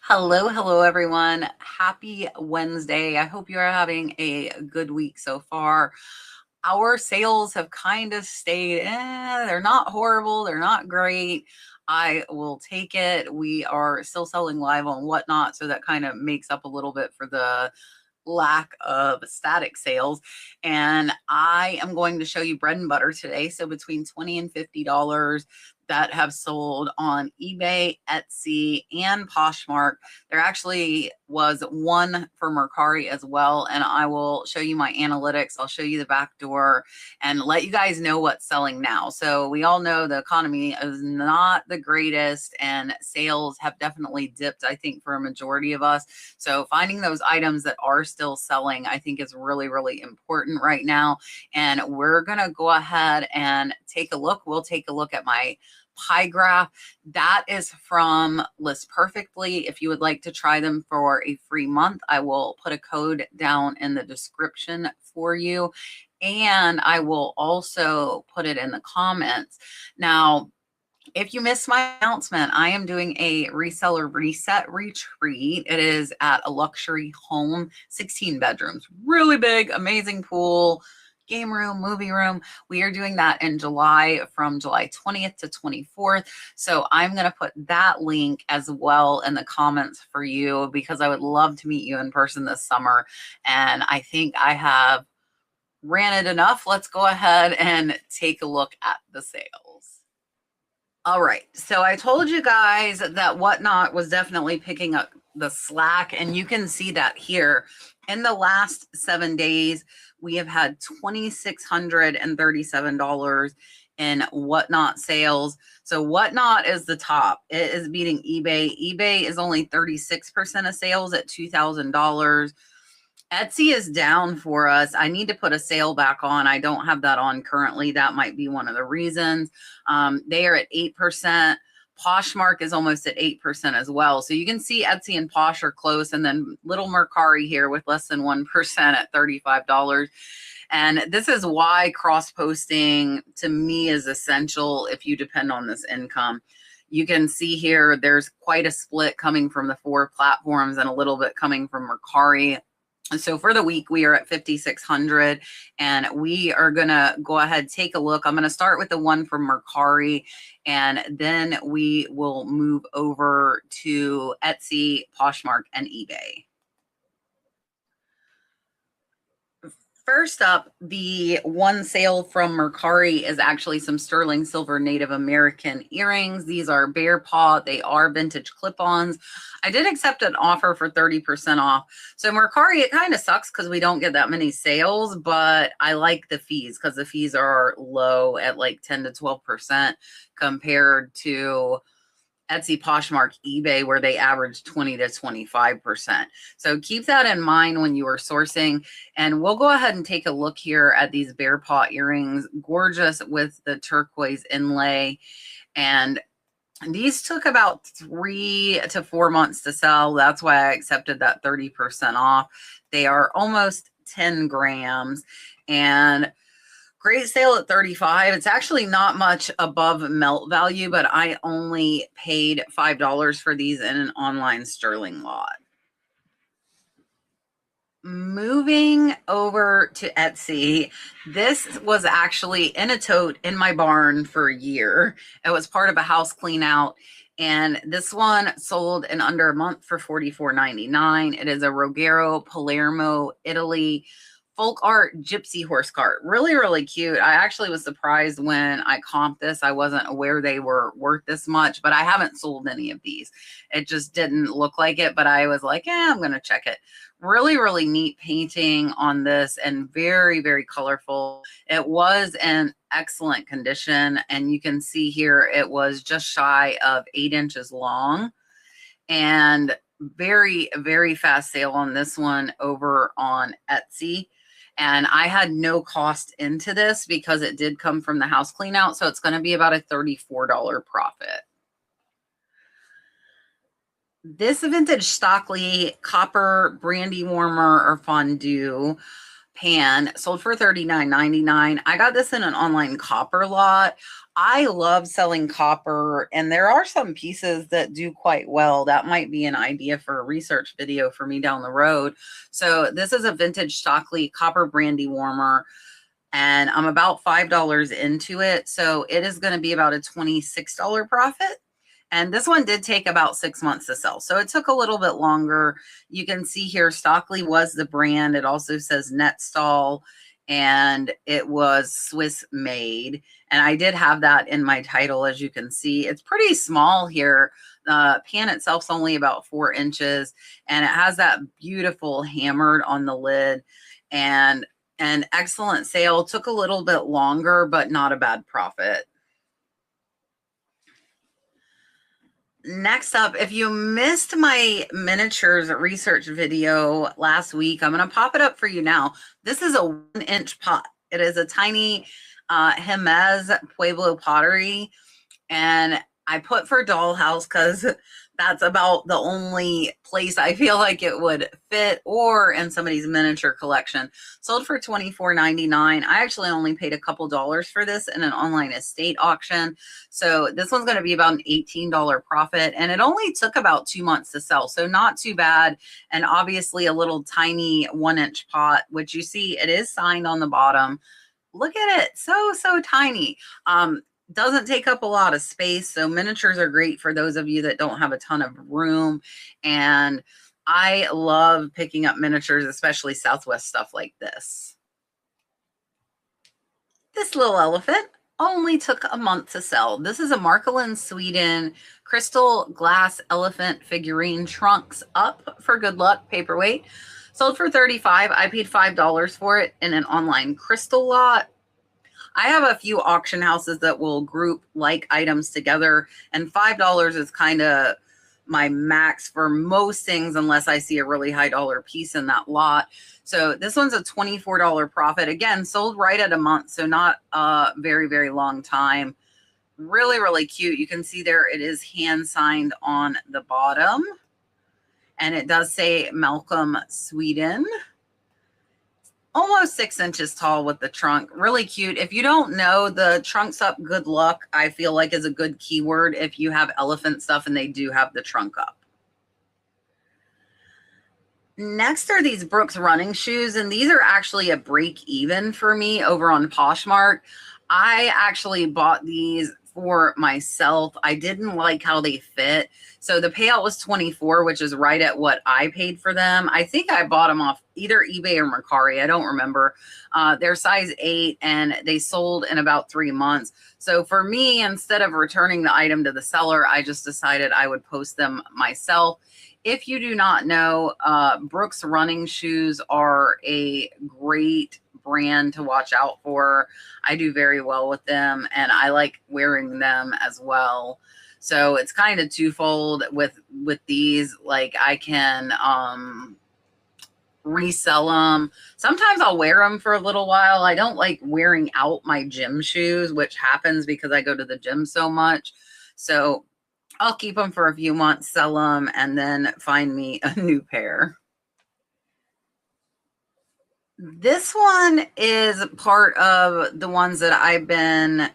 Hello, hello everyone. Happy Wednesday. I hope you are having a good week so far. Our sales have kind of stayed, they're not horrible, they're not great. I will take it. We are still selling live on Whatnot, so that kind of makes up a little bit for the lack of static sales. And I am going to show you bread and butter today. So between $20 and $50 that have sold on eBay, Etsy, and Poshmark. There actually was one for Mercari as well, and I will show you my analytics. I'll show you the back door and let you guys know what's selling now. So we all know the economy is not the greatest, and sales have definitely dipped, I think, for a majority of us. So finding those items that are still selling, I think, is really, really important right now. And we're going to go ahead and take a look. We'll take a look at my pie graph. That is from List Perfectly. If you would like to try them for a free month, I will put a code down in the description for you. And I will also put it in the comments. Now, if you missed my announcement, I am doing a reseller reset retreat. It is at a luxury home, 16 bedrooms, really big, amazing pool, game room, movie room. We are doing that in July from July 20th to 24th. So I'm going to put that link as well in the comments for you because I would love to meet you in person this summer. And I think I have ran it enough. Let's go ahead and take a look at the sales. All right, so I told you guys that Whatnot was definitely picking up the slack, and you can see that here. In the last 7 days, we have had $2,637 in Whatnot sales. So Whatnot is the top. It is beating eBay. eBay is only 36% of sales at $2,000. Etsy is down for us. I need to put a sale back on. I don't have that on currently. That might be one of the reasons. They are at 8%. Poshmark is almost at 8% as well. So you can see Etsy and Posh are close. And then little Mercari here with less than 1% at $35. And this is why cross-posting to me is essential if you depend on this income. You can see here there's quite a split coming from the 4 platforms and a little bit coming from Mercari. So for the week, we are at 5,600, and we are going to go ahead, take a look. I'm going to start with the one from Mercari, and then we will move over to Etsy, Poshmark, and eBay. First up, the one sale from Mercari is actually some sterling silver Native American earrings. These are bear paw. They are vintage clip-ons. I did accept an offer for 30% off. So Mercari, it kind of sucks because we don't get that many sales, but I like the fees because the fees are low at like 10 to 12% compared to Etsy, Poshmark, eBay, where they average 20 to 25%. So keep that in mind when you are sourcing. And we'll go ahead and take a look here at these bear paw earrings, gorgeous with the turquoise inlay. And these took about 3 to 4 months to sell. That's why I accepted that 30% off. They are almost 10 grams. And great sale at 35. It's actually not much above melt value, but I only paid $5 for these in an online sterling lot. Moving over to Etsy, this was actually in a tote in my barn for a year. It was part of a house clean out. And this one sold in under a month for $44.99. It is a Rogero Palermo, Italy folk art gypsy horse cart. Really, really cute. I actually was surprised when I comped this. I wasn't aware they were worth this much, but I haven't sold any of these. It just didn't look like it, but I was like, I'm going to check it. Really, really neat painting on this and very, very colorful. It was in excellent condition. And you can see here, it was just shy of 8 inches long and very, very fast sale on this one over on Etsy. And I had no cost into this because it did come from the house clean out. So it's going to be about a $34 profit. This vintage Stockley copper brandy warmer or fondue pan, sold for $39.99. I got this in an online copper lot. I love selling copper, and there are some pieces that do quite well. That might be an idea for a research video for me down the road. So this is a vintage Stockley copper brandy warmer, and I'm about $5 into it. So it is going to be about a $26 profit. And this one did take about 6 months to sell. So it took a little bit longer. You can see here, Stockley was the brand. It also says Netstall, and it was Swiss made. And I did have that in my title, as you can see. It's pretty small here. The pan itself's only about 4 inches, and it has that beautiful hammered on the lid, and an excellent sale. Took a little bit longer, but not a bad profit. Next up, if you missed my miniatures research video last week, I'm going to pop it up for you now. This is a 1-inch pot. It is a tiny Jimenez Pueblo pottery, and I put for dollhouse because that's about the only place I feel like it would fit, or in somebody's miniature collection. Sold for $24.99. I actually only paid a couple dollars for this in an online estate auction. So this one's going to be about an $18 profit, and it only took about 2 months to sell. So not too bad. And obviously a little tiny 1-inch pot, which you see it is signed on the bottom. Look at it. So tiny. Doesn't take up a lot of space, so miniatures are great for those of you that don't have a ton of room. And I love picking up miniatures, especially Southwest stuff like this. This little elephant only took a month to sell. This is a Markelin, Sweden crystal glass elephant figurine, trunks up for good luck, paperweight. Sold for $35. I paid $5 for it in an online crystal lot. I have a few auction houses that will group like items together, and $5 is kind of my max for most things unless I see a really high dollar piece in that lot. So this one's a $24 profit. Again, sold right at a month, so not a very, very long time. Really, really cute. You can see there it is hand signed on the bottom, and it does say Malcolm, Sweden. Almost 6 inches tall with the trunk. Really cute. If you don't know, the trunks up good luck, I feel like, is a good keyword if you have elephant stuff and they do have the trunk up. Next are these Brooks running shoes, and these are actually a break even for me over on Poshmark. I actually bought these for myself. I didn't like how they fit. So the payout was $24, which is right at what I paid for them. I think I bought them off either eBay or Mercari. I don't remember. They're size 8, and they sold in about 3 months. So for me, instead of returning the item to the seller, I just decided I would post them myself. If you do not know, Brooks running shoes are a great brand to watch out for. I do very well with them, and I like wearing them as well. So it's kind of twofold with these. Like, I can resell them. Sometimes I'll wear them for a little while. I don't like wearing out my gym shoes, which happens because I go to the gym so much. So I'll keep them for a few months, sell them, and then find me a new pair. This one is part of the ones that I've been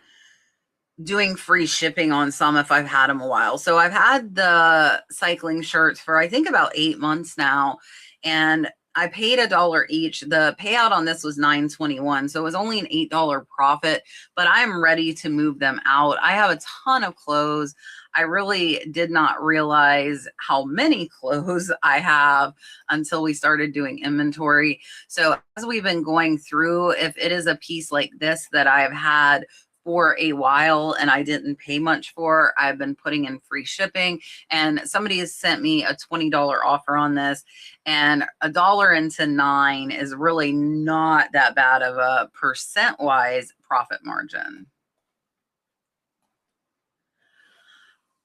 doing free shipping on some if I've had them a while. So I've had the cycling shirts for, I think, about 8 months now, and I paid $1 each. The payout on this was $9.21, so it was only an $8 profit, but I'm ready to move them out. I have a ton of clothes. I really did not realize how many clothes I have until we started doing inventory. So as we've been going through, if it is a piece like this that I've had for a while and I didn't pay much for, I've been putting in free shipping, and somebody has sent me a $20 offer on this, and $1 into 9 is really not that bad of a percent-wise profit margin.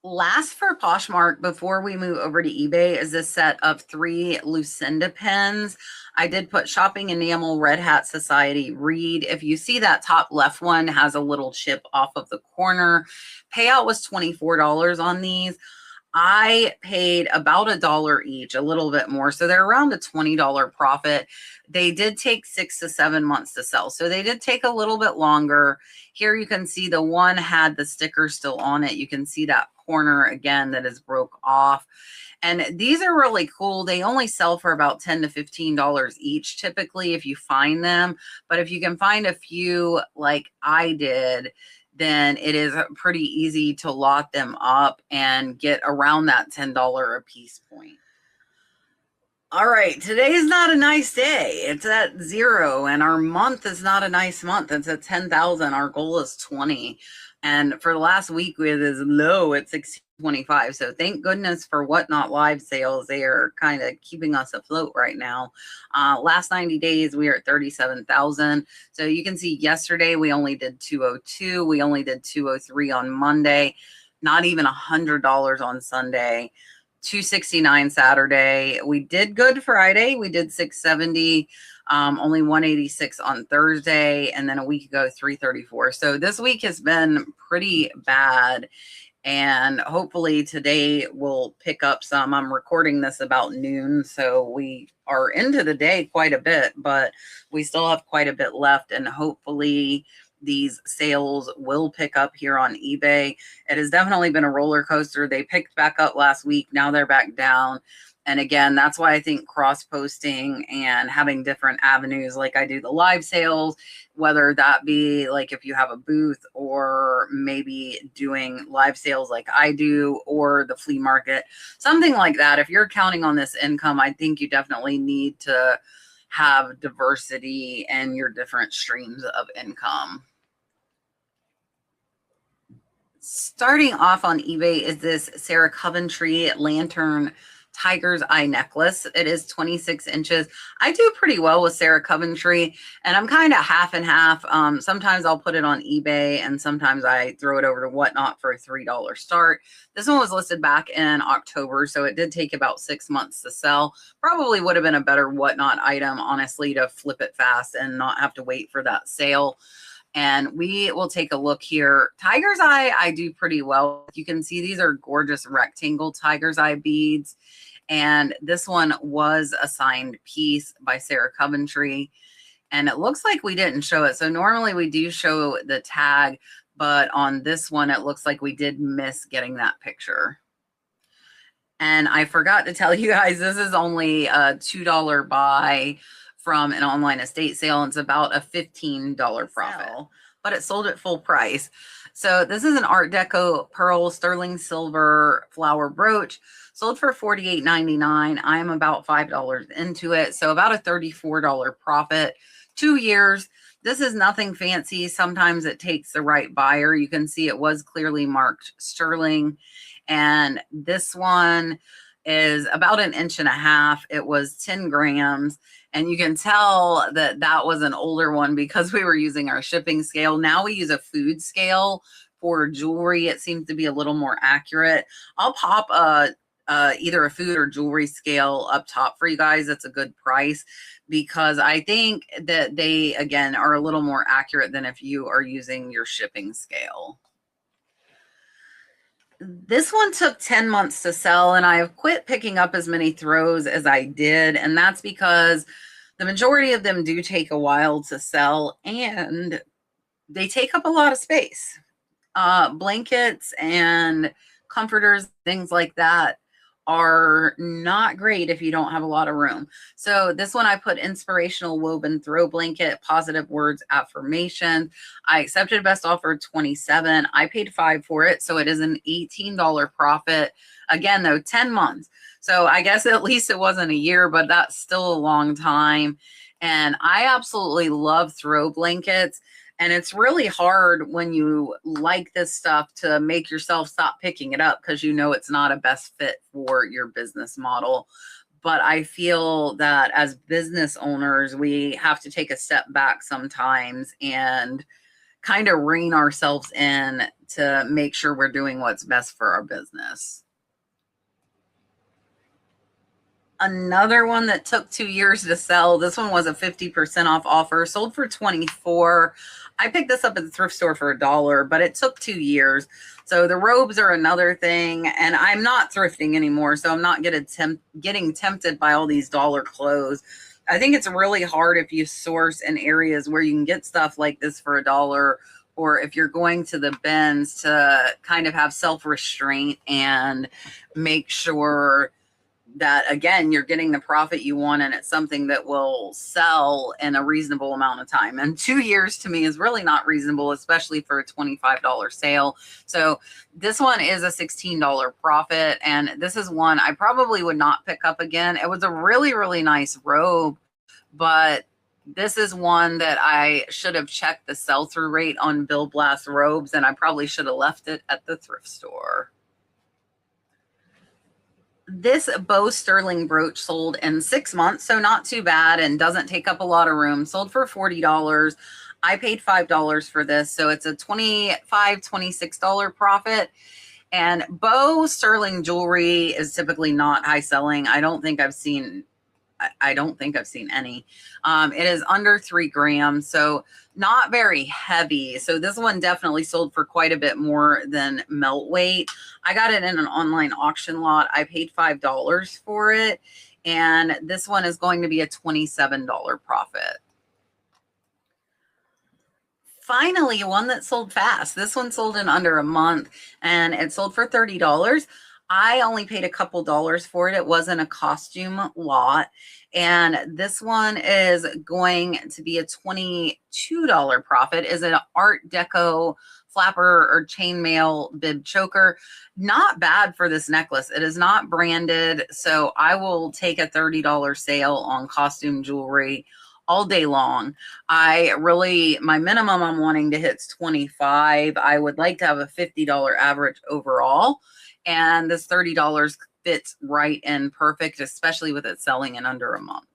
Last for Poshmark before we move over to eBay is this set of 3 Lucinda pens. I did put Shopping Enamel, Red Hat Society, Read. If you see that top left one has a little chip off of the corner. Payout was $24 on these. I paid about $1 each, a little bit more. So they're around a $20 profit. They did take 6 to 7 months to sell. So they did take a little bit longer. Here you can see the one had the sticker still on it. You can see that corner again that is broke off. And these are really cool. They only sell for about $10 to $15 each typically if you find them. But if you can find a few like I did, then it is pretty easy to lot them up and get around that $10 a piece point. All right, today is not a nice day. It's at 0, and our month is not a nice month. It's at 10,000. Our goal is 20. And for the last week, it is low at 625. So thank goodness for Whatnot live sales. They are kind of keeping us afloat right now. Last 90 days, we are at 37,000. So you can see yesterday, we only did 202. We only did 203 on Monday, not even $100 on Sunday. 269 Saturday. We did good Friday. We did 670, only 186 on Thursday, and then a week ago 334. So this week has been pretty bad, and hopefully today will pick up some. I'm recording this about noon, so we are into the day quite a bit, but we still have quite a bit left, and hopefully these sales will pick up here on eBay. It has definitely been a roller coaster. They picked back up last week. Now they're back down. And again, that's why I think cross posting and having different avenues, like I do the live sales, whether that be like if you have a booth or maybe doing live sales like I do, or the flea market, something like that. If you're counting on this income, I think you definitely need to have diversity in your different streams of income. Starting off on eBay is this Sarah Coventry lantern tiger's eye necklace. It is 26 inches. I do pretty well with Sarah Coventry, and I'm kind of half and half. Sometimes I'll put it on eBay, and sometimes I throw it over to Whatnot for a $3 start. This one was listed back in October, so it did take about 6 months to sell. Probably would have been a better Whatnot item, honestly, to flip it fast and not have to wait for that sale. And we will take a look here. Tiger's eye, I do pretty well. You can see these are gorgeous rectangle tiger's eye beads. And this one was a signed piece by Sarah Coventry. And it looks like we didn't show it. So normally we do show the tag, but on this one, it looks like we did miss getting that picture. And I forgot to tell you guys, this is only a $2 buy from an online estate sale. And it's about a $15 profit, but it sold at full price. So this is an Art Deco pearl sterling silver flower brooch, sold for $48.99. I'm about $5 into it, so about a $34 profit. 2 years. This is nothing fancy. Sometimes it takes the right buyer. You can see it was clearly marked sterling, and this one is about 1.5 inches. It was 10 grams. And you can tell that that was an older one because we were using our shipping scale. Now we use a food scale for jewelry. It seems to be a little more accurate. I'll pop either a food or jewelry scale up top for you guys. That's a good price because I think that they, again, are a little more accurate than if you are using your shipping scale. This one took 10 months to sell, and I have quit picking up as many throws as I did. And that's because the majority of them do take a while to sell, and they take up a lot of space. Blankets and comforters, things like that, are not great if you don't have a lot of room. So this one I put inspirational woven throw blanket, positive words, affirmation. I accepted best offer 27. I paid $5 for it, so it is an $18 profit. Again, though, 10 months. So I guess at least it wasn't a year, but that's still a long time. And I absolutely love throw blankets. And it's really hard when you like this stuff to make yourself stop picking it up because you know it's not a best fit for your business model. But I feel that as business owners, we have to take a step back sometimes and kind of rein ourselves in to make sure we're doing what's best for our business. Another one that took 2 years to sell. This one was a 50% off offer, sold for 24. I picked this up at the thrift store for $1, but it took 2 years. So the robes are another thing, and I'm not thrifting anymore, so I'm not getting tempted by all these dollar clothes. I think it's really hard if you source in areas where you can get stuff like this for $1, or if you're going to the bins, to kind of have self-restraint and make sure that, again, you're getting the profit you want, and it's something that will sell in a reasonable amount of time. And 2 years to me is really not reasonable, especially for a $25 sale. So this one is a $16 profit, and this is one I probably would not pick up again. It was a really, really nice robe, but this is one that I should have checked the sell-through rate on Bill Blass robes, and I probably should have left it at the thrift store. This Bow Sterling brooch sold in 6 months, so not too bad, and doesn't take up a lot of room. Sold for $40. I paid $5 for this, so it's a $26 profit. And Bow Sterling jewelry is typically not high selling. I don't think I've seen any. It is under 3 grams, so not very heavy. So this one definitely sold for quite a bit more than melt weight. I got it in an online auction lot. I paid $5 for it, and this one is going to be a $27 profit. Finally, one that sold fast. This one sold in under a month, and it sold for $30. I only paid a couple dollars for it. It wasn't a costume lot. And this one is going to be a $22 profit. Is an Art Deco flapper or chainmail bib choker. Not bad for this necklace. It is not branded, so I will take a $30 sale on costume jewelry all day long. My minimum I'm wanting to hit is 25. I would like to have a $50 average overall. And this $30 fits right in perfect, especially with it selling in under a month.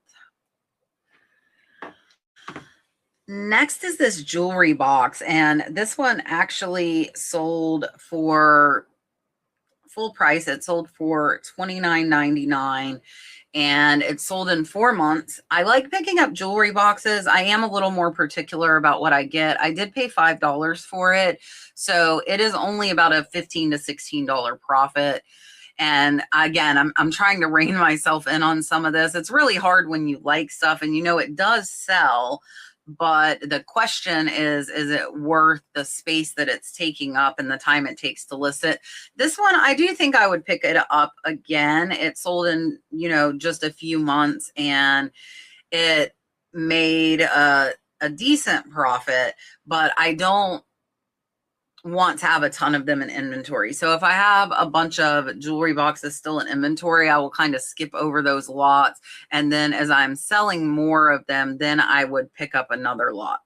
Next is this jewelry box, and this one actually sold for full price. It sold for $29.99, and it sold in 4 months. I like picking up jewelry boxes. I am a little more particular about what I get. I did pay $5 for it, so it is only about a $15 to $16 profit. And again, I'm trying to rein myself in on some of this. It's really hard when you like stuff and you know it does sell, but the question is it worth the space that it's taking up and the time it takes to list it? This one, I do think I would pick it up again. It sold in, just a few months, and it made a decent profit, but I don't want to have a ton of them in inventory. So if I have a bunch of jewelry boxes still in inventory, I will kind of skip over those lots. And then as I'm selling more of them, then I would pick up another lot.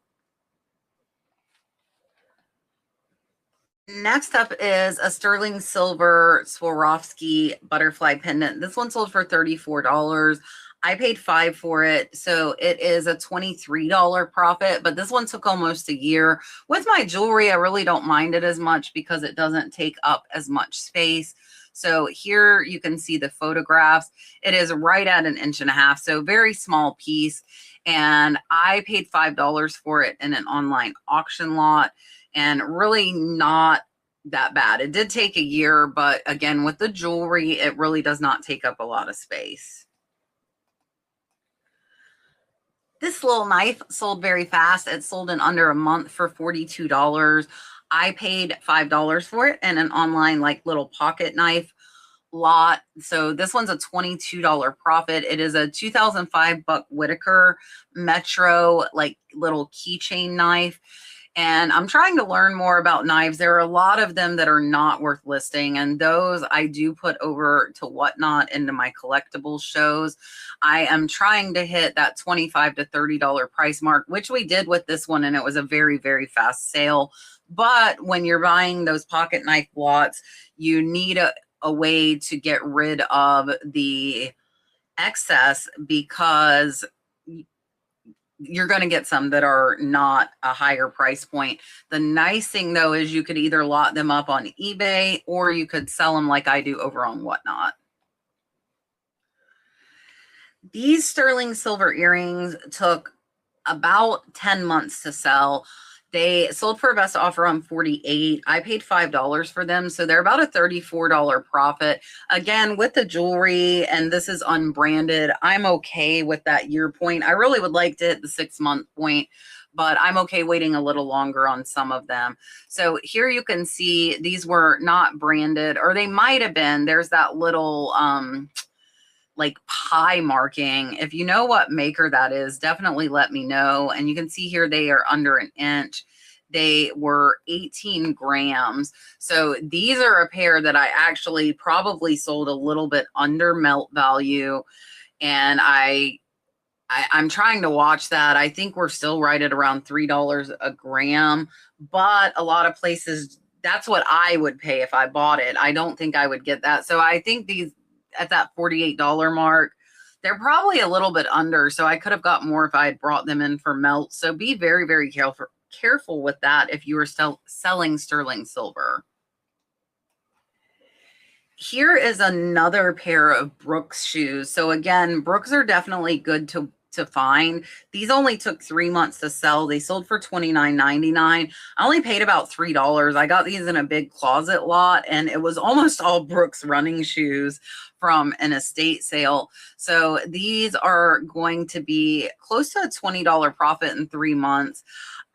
Next up is a sterling silver Swarovski butterfly pendant. This one sold for $34. I paid $5 for it, so it is a $23 profit, but this one took almost a year. With my jewelry, I really don't mind it as much because it doesn't take up as much space. So here you can see the photographs. It is right at 1.5 inches, so very small piece, and I paid $5 for it in an online auction lot, and really not that bad. It did take a year, but again, with the jewelry, it really does not take up a lot of space. This little knife sold very fast. It sold in under a month for $42. I paid $5 for it in an online little pocket knife lot. So this one's a $22 profit. It is a 2005 Buck Whitaker Metro little keychain knife. And I'm trying to learn more about knives. There are a lot of them that are not worth listing, and those I do put over to Whatnot into my collectibles shows. I am trying to hit that $25 to $30 price mark, which we did with this one, and it was a very, very fast sale. But when you're buying those pocket knife lots, you need a way to get rid of the excess, because you're going to get some that are not a higher price point. The nice thing though is you could either lot them up on eBay or you could sell them like I do over on Whatnot. These sterling silver earrings took about 10 months to sell. They sold for a best offer on 48. I paid $5 for them, so they're about a $34 profit. Again, with the jewelry, and this is unbranded, I'm okay with that year point. I really would like to hit the 6-month point, but I'm okay waiting a little longer on some of them. So here you can see these were not branded, or they might have been. There's that little like pie marking. If you know what maker that is, definitely let me know. And you can see here they are under an inch. They were 18 grams. So these are a pair that I actually probably sold a little bit under melt value. And I'm trying to watch that. I think we're still right at around $3 a gram, but a lot of places, that's what I would pay if I bought it. I don't think I would get that. So I think these at that $48 mark, they're probably a little bit under. So I could have got more if I had brought them in for melt. So be very, very careful with that if you were still selling sterling silver. Here is another pair of Brooks shoes. So again, Brooks are definitely good to find. These only took 3 months to sell. They sold for $29.99. I only paid about $3. I got these in a big closet lot, and it was almost all Brooks running shoes from an estate sale. So these are going to be close to a $20 profit in 3 months.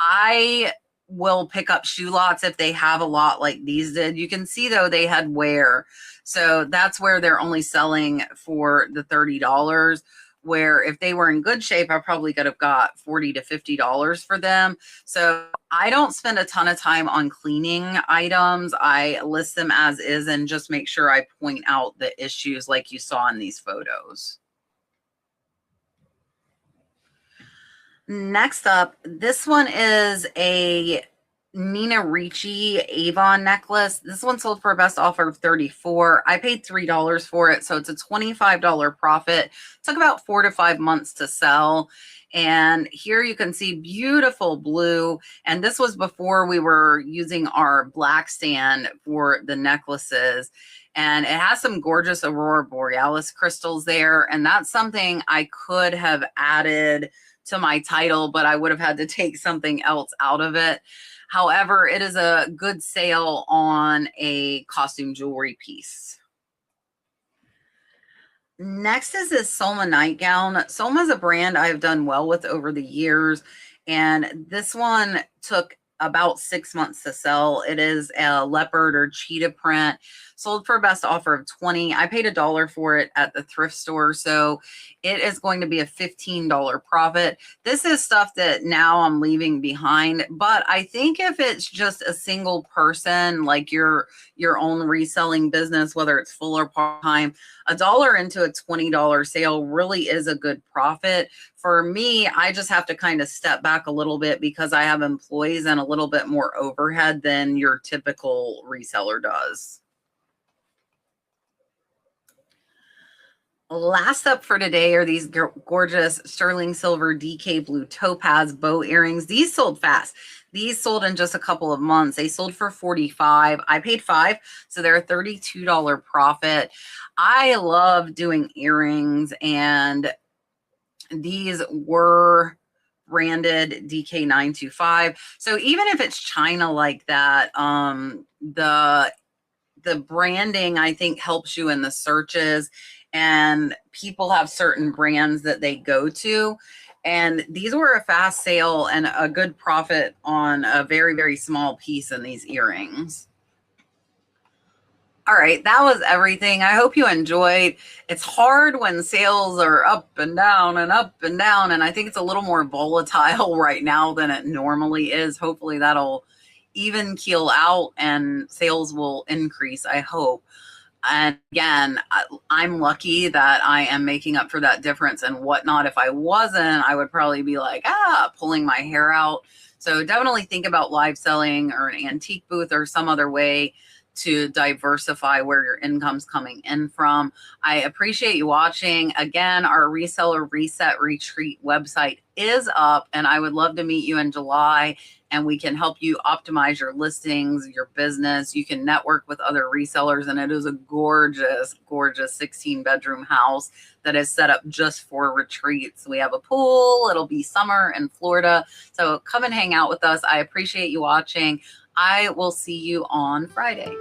I will pick up shoe lots if they have a lot like these did. You can see though they had wear. So that's where they're only selling for the $30, where if they were in good shape, I probably could have got $40 to $50 for them. So I don't spend a ton of time on cleaning items. I list them as is and just make sure I point out the issues like you saw in these photos. Next up, this one is a Nina Ricci Avon necklace. This one sold for a best offer of $34. I paid $3 for it, so it's a $25 profit. It took about 4 to 5 months to sell. And here you can see beautiful blue. And this was before we were using our black stand for the necklaces. And it has some gorgeous Aurora Borealis crystals there. And that's something I could have added to my title, but I would have had to take something else out of it. However, it is a good sale on a costume jewelry piece. Next is this Soma nightgown. Soma is a brand I've done well with over the years, and this one took about 6 months to sell. It is a leopard or cheetah print, sold for a best offer of $20. I paid $1 for it at the thrift store, so it is going to be a $15 profit. This is stuff that now I'm leaving behind, but I think if it's just a single person, like your own reselling business, whether it's full or part-time, $1 into a $20 sale really is a good profit. For me, I just have to kind of step back a little bit because I have employees and a little bit more overhead than your typical reseller does. Last up for today are these gorgeous sterling silver DK blue topaz bow earrings. These sold fast. These sold in just a couple of months. They sold for $45. I paid $5, so they're a $32 profit. I love doing earrings, and these were branded DK925. So even if it's China like that, the branding I think helps you in the searches, and people have certain brands that they go to. And these were a fast sale and a good profit on a very, very small piece in these earrings. All right, that was everything. I hope you enjoyed. It's hard when sales are up and down and up and down, and I think it's a little more volatile right now than it normally is. Hopefully that'll even keel out and sales will increase, I hope. And again, I'm lucky that I am making up for that difference and whatnot. If I wasn't, I would probably be like, pulling my hair out. So definitely think about live selling or an antique booth or some other way to diversify where your income's coming in from. I appreciate you watching. Again, our reseller reset retreat website is up, and I would love to meet you in July, and we can help you optimize your listings, your business. You can network with other resellers, and it is a gorgeous, gorgeous 16-bedroom house that is set up just for retreats. We have a pool. It'll be summer in Florida. So come and hang out with us. I appreciate you watching. I will see you on Friday.